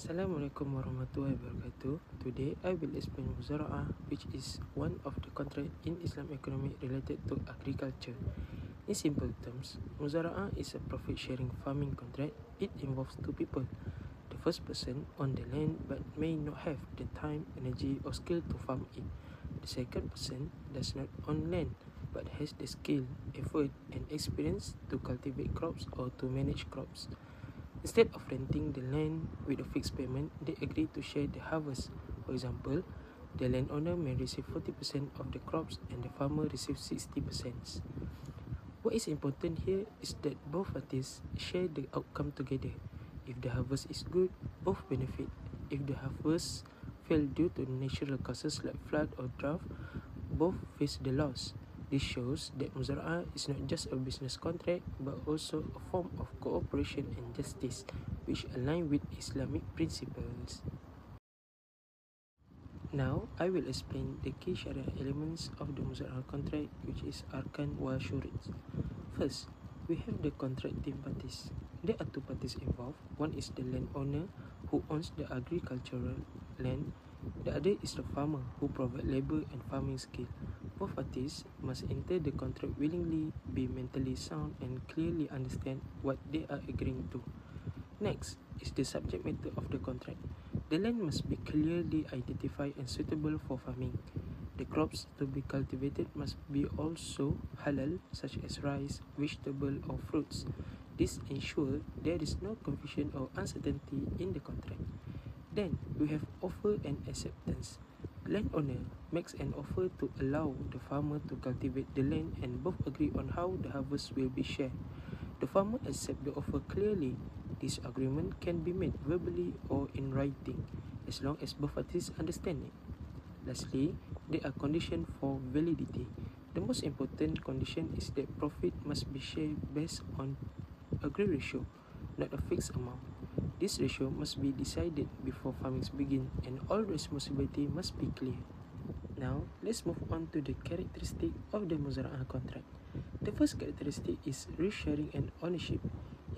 Assalamualaikum warahmatullahi wabarakatuh. Today I will explain Muzara'Ah, which is one of the contract in Islam economy related to agriculture. In simple terms, Muzara'Ah is a profit-sharing farming contract. It involves two people. The first person on the land but may not have the time, energy or skill to farm it. The second person does not own land but has the skill, effort and experience to cultivate crops or to manage crops. Instead of renting the land with a fixed payment, they agree to share the harvest. For example, the landowner may receive 40% of the crops and the farmer receives 60%. What is important here is that both parties share the outcome together. If the harvest is good, both benefit. If the harvest fail due to natural causes like flood or drought, both face the loss. This shows that Muzara'Ah is not just a business contract but also a form of cooperation and justice which align with Islamic principles. Now, I will explain the key Sharia elements of the Muzara'Ah contract, which is Arkan wa Shurut. First, we have the contracting parties. There are two parties involved. One is the landowner who owns the agricultural land. The other is the farmer who provides labor and farming skill. Both parties must enter the contract willingly, be mentally sound and clearly understand what they are agreeing to. Next is the subject matter of the contract. The land must be clearly identified and suitable for farming. The crops to be cultivated must be also halal, such as rice, vegetable or fruits. This ensures there is no confusion or uncertainty in the contract. Then we have offer and acceptance. Landowner makes an offer to allow the farmer to cultivate the land and both agree on how the harvest will be shared. The farmer accepts the offer clearly. This agreement can be made verbally or in writing as long as both parties understand it. Lastly, there are conditions for validity. The most important condition is that profit must be shared based on agreed ratio, not a fixed amount. This ratio must be decided before farming begins and all responsibility must be clear. Now, let's move on to the characteristic of the Muzara'Ah contract. The first characteristic is risk sharing and ownership.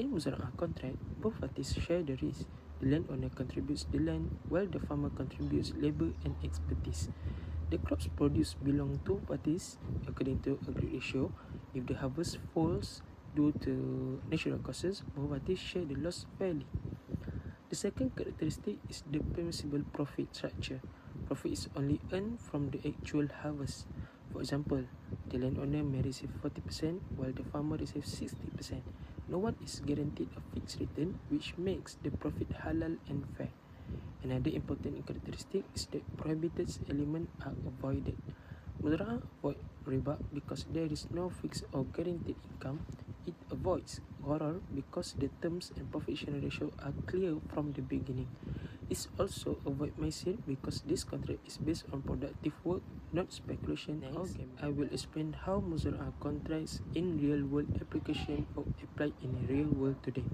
In Muzara'Ah contract, both parties share the risk. The landowner contributes the land while the farmer contributes labor and expertise. The crops produced belong to parties according to agreed ratio. If the harvest falls due to natural causes, both parties share the loss fairly. The second characteristic is the permissible profit structure. Profit is only earned from the actual harvest. For example, the landowner may receive 40% while the farmer receives 60%. No one is guaranteed a fixed return, which makes the profit halal and fair. Another important characteristic is that prohibited elements are avoided. Muzara'Ah avoids riba because there is no fixed or guaranteed income. It avoids gharar because the terms and profit sharing ratio are clear from the beginning. It also avoids maisir because this contract is based on productive work, not speculation or gambling. I will explain how Muzara'Ah contracts in real-world application or applied in the real world today.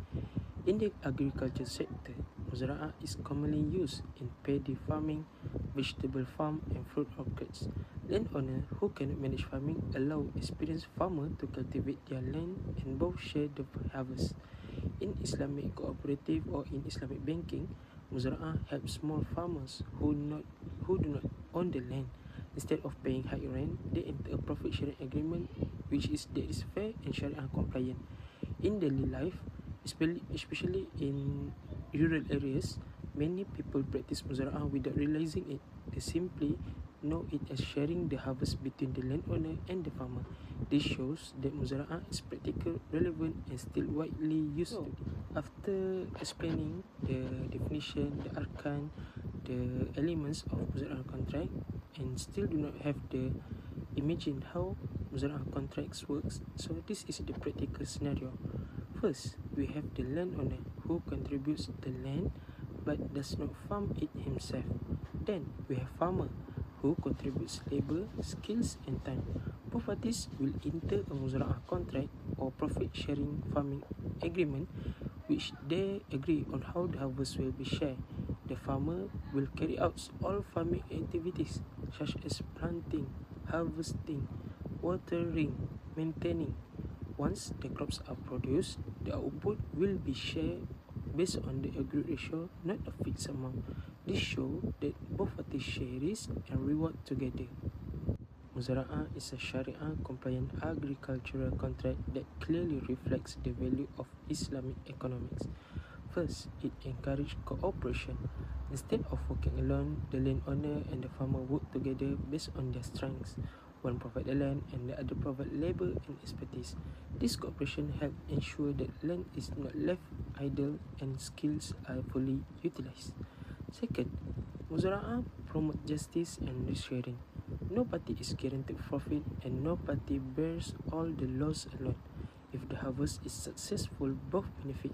In the agriculture sector, Muzara'Ah is commonly used in paddy farming, vegetable farm and fruit orchards. Landowners who cannot manage farming allow experienced farmers to cultivate their land and both share the harvest. In Islamic cooperative or in Islamic banking, Muzara'Ah helps small farmers who do not own the land. Instead of paying high rent, they enter a profit sharing agreement which is fair and Sharia compliant. In daily life, especially in rural areas, many people practice Muzara'Ah without realizing it. They simply know it as sharing the harvest between the landowner and the farmer. This shows that Muzara'Ah is practical, relevant and still widely used today. After explaining the definition, the arkan, the elements of Muzara'Ah contract and still do not have the imagine how Muzara'Ah contracts works, so this is the practical scenario. First, we have the landowner who contributes the land but does not farm it himself. Then we have farmer who contributes labor, skills and time. Both parties will enter a Muzara'Ah contract or profit sharing farming agreement which they agree on how the harvest will be shared. The farmer will carry out all farming activities such as planting, harvesting, watering, maintaining. Once the crops are produced, the output will be shared based on the agreed ratio, not a fixed amount. This shows that both parties share risk and reward together. Muzara'Ah is a Sharia-compliant agricultural contract that clearly reflects the value of Islamic economics. First, it encourages cooperation. Instead of working alone, the landowner and the farmer work together based on their strengths. One provides the land and the other provides labor and expertise. This cooperation helps ensure that land is not left idle and skills are fully utilized. Second, Muzara'Ah promotes justice and sharing. No party is guaranteed profit and no party bears all the loss alone. If the harvest is successful, both benefit.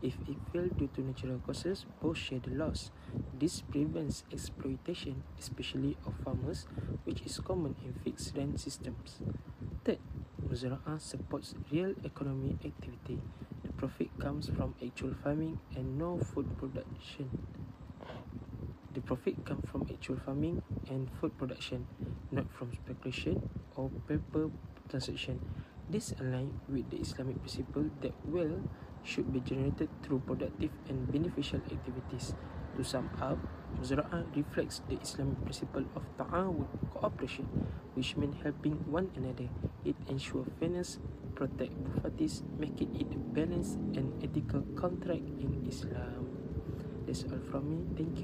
If it fails due to natural causes, both share the loss. This prevents exploitation, especially of farmers, which is common in fixed rent systems. Third, Muzara'Ah supports real economic activity. The profit comes from actual farming and no food production. The profit comes from actual farming and food production, not from speculation or paper transaction. This aligns with the Islamic principle that wealth should be generated through productive and beneficial activities. To sum up, Muzara'Ah reflects the Islamic principle of ta'awun, cooperation, which means helping one another. It ensures fairness, protect both parties, making it a balanced and ethical contract in Islam. That's all from me. Thank you.